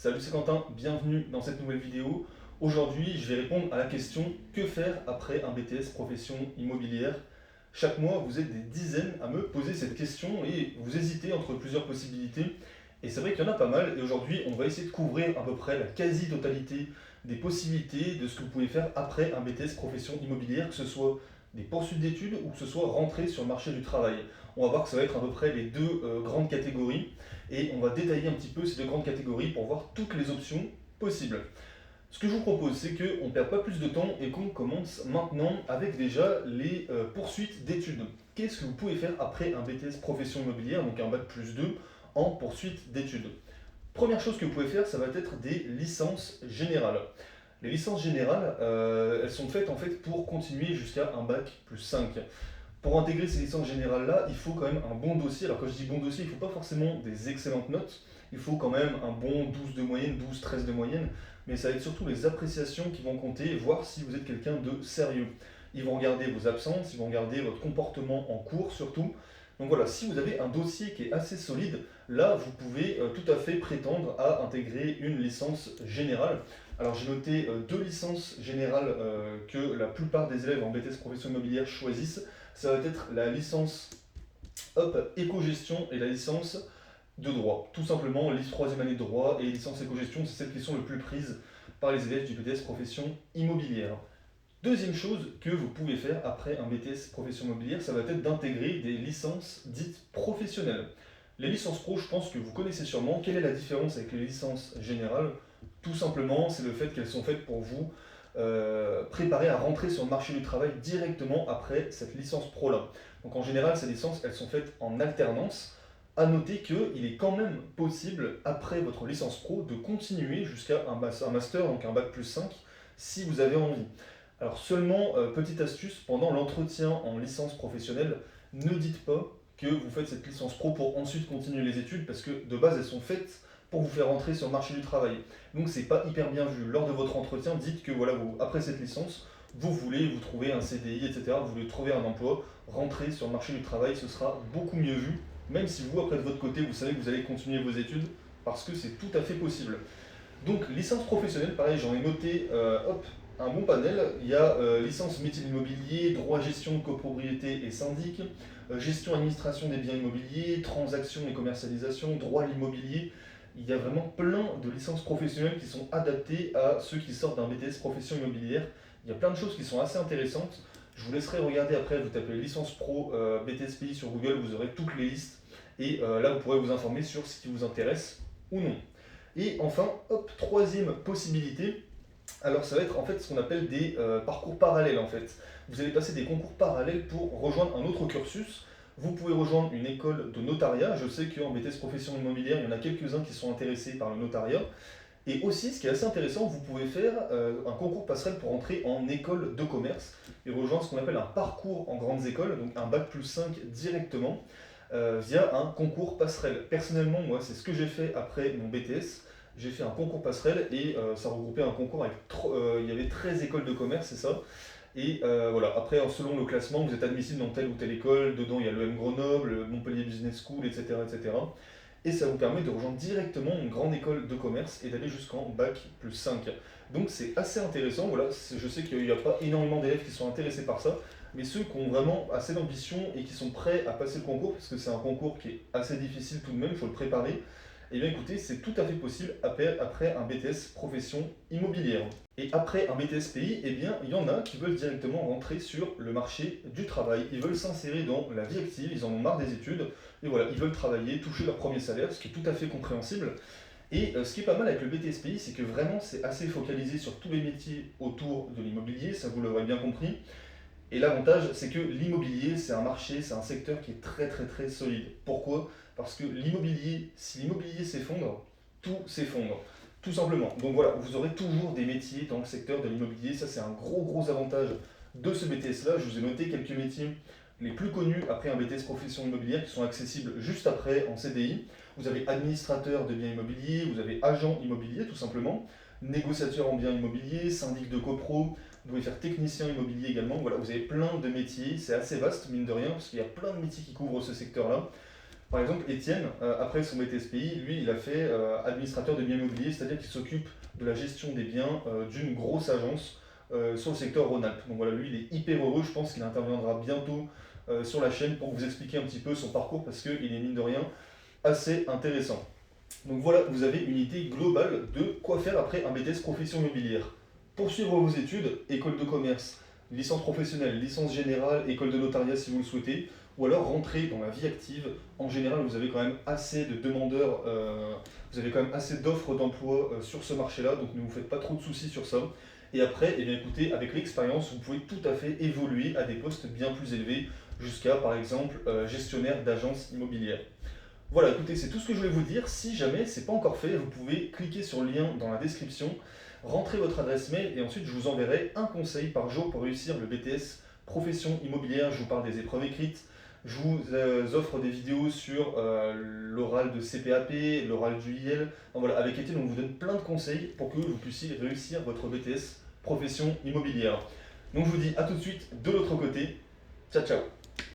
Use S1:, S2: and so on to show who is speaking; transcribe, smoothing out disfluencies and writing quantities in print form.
S1: Salut, c'est Quentin, bienvenue dans cette nouvelle vidéo. Aujourd'hui, je vais répondre à la question que faire après un BTS profession immobilière. Chaque mois, vous êtes des dizaines à me poser cette question et vous hésitez entre plusieurs possibilités. Et c'est vrai qu'il y en a pas mal et aujourd'hui, on va essayer de couvrir à peu près la quasi-totalité des possibilités de ce que vous pouvez faire après un BTS profession immobilière, que ce soit des poursuites d'études ou que ce soit rentrer sur le marché du travail. On va voir que ça va être à peu près les deux grandes catégories et on va détailler un petit peu ces deux grandes catégories pour voir toutes les options possibles. Ce que je vous propose, c'est qu'on ne perde pas plus de temps et qu'on commence maintenant avec déjà les poursuites d'études. Qu'est-ce que vous pouvez faire après un BTS profession immobilière, donc un bac plus 2 en poursuite d'études? Première chose que vous pouvez faire, ça va être des licences générales. Les licences générales, elles sont faites en fait pour continuer jusqu'à un bac plus 5. Pour intégrer ces licences générales-là, il faut quand même un bon dossier. Alors quand je dis bon dossier, il ne faut pas forcément des excellentes notes, il faut quand même un bon 12 de moyenne, 12-13 de moyenne, mais ça va être surtout les appréciations qui vont compter, voir si vous êtes quelqu'un de sérieux. Ils vont regarder vos absences, ils vont regarder votre comportement en cours surtout. Donc voilà, si vous avez un dossier qui est assez solide, là vous pouvez tout à fait prétendre à intégrer une licence générale. Alors j'ai noté deux licences générales que la plupart des élèves en BTS profession immobilière choisissent. Ça va être la licence éco-gestion et la licence de droit. Tout simplement, troisième année de droit et licence éco-gestion, c'est celles qui sont le plus prises par les élèves du BTS profession immobilière. Deuxième chose que vous pouvez faire après un BTS profession immobilière, ça va être d'intégrer des licences dites professionnelles. Les licences pro, je pense que vous connaissez sûrement. Quelle est la différence avec les licences générales? Tout simplement, c'est le fait qu'elles sont faites pour vous préparer à rentrer sur le marché du travail directement après cette licence pro-là. Donc en général, ces licences, elles sont faites en alternance. À noter qu'il est quand même possible, après votre licence pro, de continuer jusqu'à un master, donc un bac plus 5, si vous avez envie. Alors seulement, petite astuce, pendant l'entretien en licence professionnelle, ne dites pas que vous faites cette licence pro pour ensuite continuer les études, parce que de base, elles sont faites pour vous faire rentrer sur le marché du travail. Donc c'est pas hyper bien vu. Lors de votre entretien, dites que voilà, vous, après cette licence, vous voulez vous trouver un CDI, etc. Vous voulez trouver un emploi, rentrer sur le marché du travail, ce sera beaucoup mieux vu, même si vous, après de votre côté, vous savez que vous allez continuer vos études, parce que c'est tout à fait possible. Donc licence professionnelle, pareil, j'en ai noté un bon panel. Il y a licence métier de l'immobilier, droit gestion, copropriété et syndic, gestion administration des biens immobiliers, transactions et commercialisation, droit de l'immobilier. Il y a vraiment plein de licences professionnelles qui sont adaptées à ceux qui sortent d'un BTS profession immobilière. Il y a plein de choses qui sont assez intéressantes. Je vous laisserai regarder après, vous tapez licence pro BTS Pays sur Google, vous aurez toutes les listes. Et là, vous pourrez vous informer sur ce qui vous intéresse ou non. Et enfin, hop, troisième possibilité, alors ça va être en fait ce qu'on appelle des parcours parallèles en fait. Vous allez passer des concours parallèles pour rejoindre un autre cursus. Vous pouvez rejoindre une école de notariat. Je sais qu'en BTS profession immobilière, il y en a quelques-uns qui sont intéressés par le notariat. Et aussi, ce qui est assez intéressant, vous pouvez faire un concours passerelle pour entrer en école de commerce et rejoindre ce qu'on appelle un parcours en grandes écoles, donc un bac plus 5 directement, via un concours passerelle. Personnellement, moi, c'est ce que j'ai fait après mon BTS. J'ai fait un concours passerelle et ça regroupait un concours avec. Il y avait 13 écoles de commerce, c'est ça. Et voilà, après, selon le classement, vous êtes admissible dans telle ou telle école. Dedans, il y a l'EM Grenoble, le Montpellier Business School, etc., etc. Et ça vous permet de rejoindre directement une grande école de commerce et d'aller jusqu'en bac plus 5. Donc c'est assez intéressant. Voilà, je sais qu'il n'y a pas énormément d'élèves qui sont intéressés par ça, mais ceux qui ont vraiment assez d'ambition et qui sont prêts à passer le concours, parce que c'est un concours qui est assez difficile tout de même, il faut le préparer, et bien écoutez, c'est tout à fait possible après un BTS profession immobilière. Et après un BTS PI, eh bien, il y en a qui veulent directement rentrer sur le marché du travail. Ils veulent s'insérer dans la vie active, ils en ont marre des études, et voilà, ils veulent travailler, toucher leur premier salaire, ce qui est tout à fait compréhensible. Et ce qui est pas mal avec le BTS PI, c'est que vraiment c'est assez focalisé sur tous les métiers autour de l'immobilier, ça vous l'aurez bien compris. Et l'avantage, c'est que l'immobilier, c'est un marché, c'est un secteur qui est très très très solide. Pourquoi? Parce que l'immobilier, si l'immobilier s'effondre, tout s'effondre. Tout simplement. Donc voilà, vous aurez toujours des métiers dans le secteur de l'immobilier. Ça, c'est un gros gros avantage de ce BTS-là. Je vous ai noté quelques métiers les plus connus après un BTS profession immobilière qui sont accessibles juste après en CDI. Vous avez administrateur de biens immobiliers, vous avez agent immobilier tout simplement, négociateur en biens immobiliers, syndic de copro, vous pouvez faire technicien immobilier également. Voilà, vous avez plein de métiers, c'est assez vaste mine de rien parce qu'il y a plein de métiers qui couvrent ce secteur-là. Par exemple, Étienne, après son BTSPI, lui, il a fait administrateur de biens immobiliers, c'est-à-dire qu'il s'occupe de la gestion des biens d'une grosse agence sur le secteur Rhône-Alpes. Donc voilà, lui, il est hyper heureux, je pense qu'il interviendra bientôt sur la chaîne pour vous expliquer un petit peu son parcours parce qu'il est mine de rien assez intéressant. Donc voilà, vous avez une idée globale de quoi faire après un BTS profession immobilière. Poursuivre vos études, école de commerce, licence professionnelle, licence générale, école de notariat si vous le souhaitez, ou alors rentrer dans la vie active. En général, vous avez quand même assez de demandeurs, vous avez quand même assez d'offres d'emploi sur ce marché-là, donc ne vous faites pas trop de soucis sur ça. Et après, eh bien, écoutez, avec l'expérience, vous pouvez tout à fait évoluer à des postes bien plus élevés, jusqu'à par exemple gestionnaire d'agence immobilière. Voilà, écoutez, c'est tout ce que je voulais vous dire. Si jamais c'est pas encore fait, vous pouvez cliquer sur le lien dans la description, rentrer votre adresse mail et ensuite je vous enverrai un conseil par jour pour réussir le BTS profession immobilière. Je vous parle des épreuves écrites, je vous offre des vidéos sur l'oral de CPAP, l'oral du IL. Enfin, voilà, avec Étienne, on vous donne plein de conseils pour que vous puissiez réussir votre BTS profession immobilière. Donc je vous dis à tout de suite de l'autre côté. Ciao ciao.